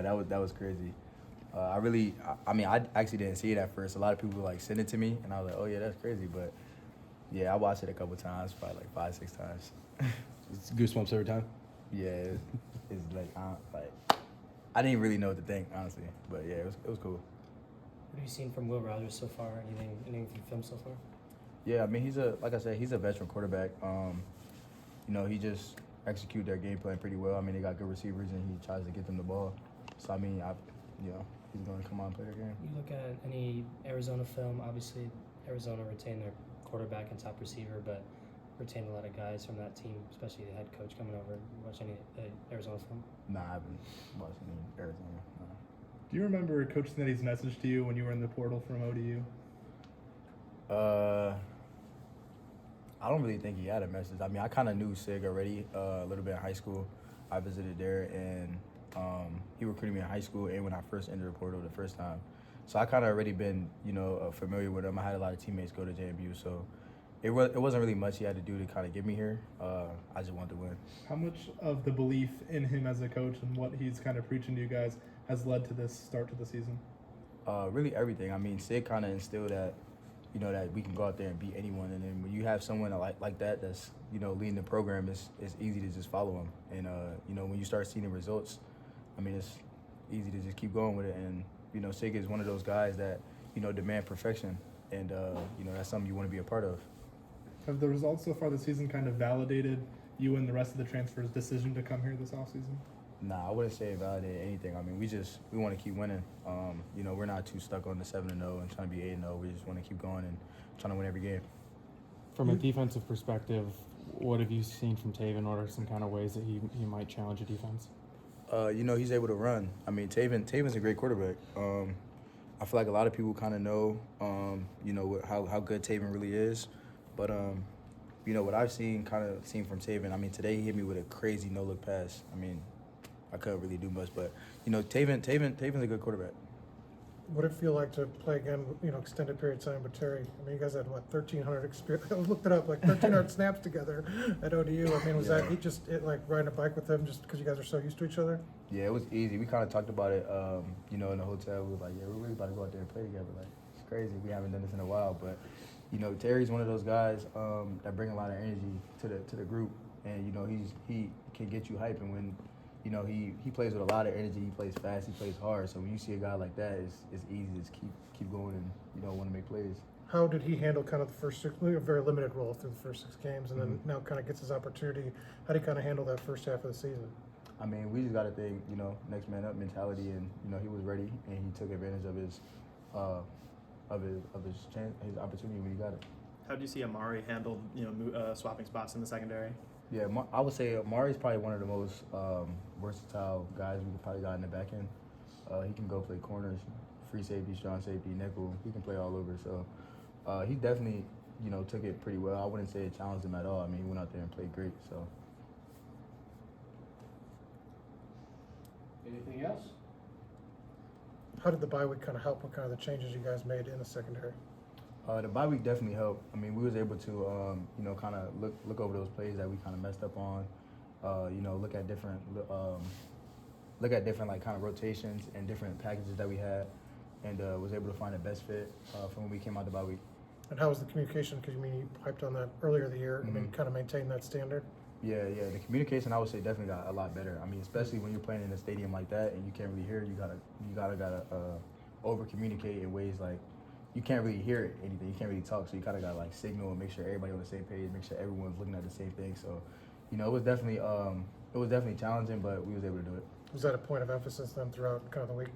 that was crazy. I actually didn't see it at first. A lot of people like sent it to me, and I was like, oh yeah, that's crazy. But yeah, I watched it a couple times, probably like 5, 6 times. It's goosebumps every time. Yeah, it's like I didn't really know what to think, honestly. But yeah, it was cool. What have you seen from Will Rogers so far? Anything from film so far? Yeah, I mean like I said, he's a veteran quarterback. He just execute their game plan pretty well. I mean, they got good receivers, and he tries to get them the ball. So I mean, he's going to come on and play their game. You look at any Arizona film. Obviously, Arizona retained their quarterback and top receiver, but retained a lot of guys from that team, especially the head coach coming over. Watch any Arizona film? Nah, I haven't watched any Arizona. No. Do you remember Coach Snetty's message to you when you were in the portal from ODU? I don't really think he had a message. I mean, I kind of knew Sig already a little bit in high school. I visited there, and he recruited me in high school and when I first entered the portal the first time. So I kind of already been, familiar with him. I had a lot of teammates go to JMU, so it wasn't really much he had to do to kind of get me here. I just wanted to win. How much of the belief in him as a coach and what he's kind of preaching to you guys has led to this start to the season? Really everything. I mean, Sig kind of instilled that, that we can go out there and beat anyone. And then when you have someone like that that's, leading the program, it's easy to just follow him. And, when you start seeing the results, I mean, it's easy to just keep going with it. And, Sig is one of those guys that, demand perfection. And, that's something you want to be a part of. Have the results so far this season kind of validated you and the rest of the transfers' decision to come here this offseason? Nah, I wouldn't say it validated anything. I mean, we want to keep winning. We're not too stuck on the 7-0 and trying to be 8-0. We just want to keep going and trying to win every game. From a defensive perspective, what have you seen from Taven? What are some kind of ways that he might challenge a defense? He's able to run. I mean, Taven's a great quarterback. I feel like a lot of people kind of know, how good Taven really is. But, what I've seen from Taven, I mean, today he hit me with a crazy no-look pass. I mean, I couldn't really do much. But, Taven's a good quarterback. What did it feel like to play again, extended period of time with Terry? I mean, you guys had, 1,300 experience. I looked it up, 1,300 snaps together at ODU. I mean, was that riding a bike with him just because you guys are so used to each other? Yeah, it was easy. We kind of talked about it, in the hotel. We were like, yeah, we're really about to go out there and play together. Like, it's crazy. We haven't done this in a while. But, Terry's one of those guys that bring a lot of energy to the group. And, he can get you hype. And when, he plays with a lot of energy. He plays fast. He plays hard. So when you see a guy like that, it's easy to just keep going and, want to make plays. How did he handle kind of the first a very limited role through the first 6 games, and then now kind of gets his opportunity? How did he kind of handle that first half of the season? I mean, we just got to think, next man up mentality, and he was ready and he took advantage of his chance, his opportunity when he got it. How do you see Amari handled, swapping spots in the secondary? Yeah, I would say Amari's probably one of the most versatile guys we could probably got in the back end. He can go play corners, free safety, strong safety, nickel. He can play all over. So he definitely, took it pretty well. I wouldn't say it challenged him at all. I mean, he went out there and played great. So. Anything else? How did the bye week kind of help with kind of the changes you guys made in the secondary? The bye week definitely helped. I mean, we was able to, kind of look over those plays that we kind of messed up on. Look at different like kind of rotations and different packages that we had, and was able to find the best fit from when we came out the bye week. And how was the communication? Because you hyped on that earlier in the year. I mean, kind of maintain that standard. Yeah. The communication, I would say, definitely got a lot better. I mean, especially when you're playing in a stadium like that and you can't really hear. You gotta over communicate in ways like. You can't really hear anything. You can't really talk, so you kind of got to signal and make sure everybody on the same page, make sure everyone's looking at the same thing. So, it was definitely challenging, but we was able to do it. Was that a point of emphasis then throughout kind of the week?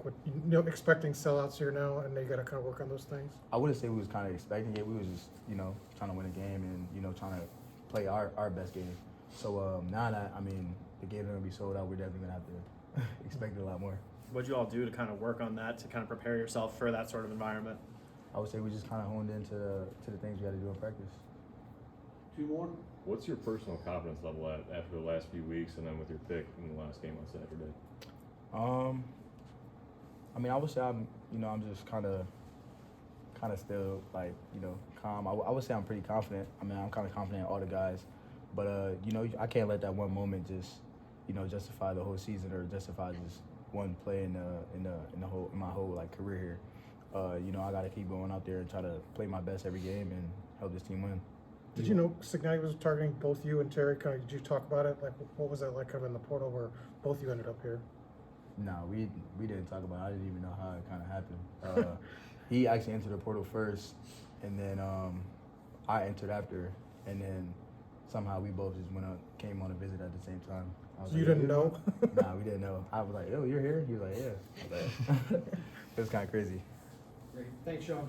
Expecting sellouts here now, and you got to kind of work on those things. I wouldn't say we was kind of expecting it. We was just trying to win a game and trying to play our best game. So now that the game's gonna be sold out, we're definitely gonna have to expect it a lot more. What'd you all do to kind of work on that to kind of prepare yourself for that sort of environment? I would say we just kind of honed into the things we had to do in practice. 2 more. What's your personal confidence level after the last few weeks, and then with your pick in the last game on Saturday? I would say I'm just kind of still calm. I would say I'm pretty confident. I'm kind of confident in all the guys, but I can't let that one moment just justify the whole season or justify just one play in my whole like career here. You know, I got to keep going out there and try to play my best every game and help this team win. Did you know Cincinnati was targeting both you and Terry? Kind of, did you talk about it? Like, what was that like kind of in the portal where both you ended up here? No, we didn't talk about it. I didn't even know how it kind of happened. He actually entered the portal first, and then I entered after, and then somehow we both just came on a visit at the same time. I was You like, didn't "Yeah, know? Nah, we didn't know. I was like, "Oh, you're here?" He was like, "Yeah." I was like, it was kind of crazy. Great. Thanks, Shawn.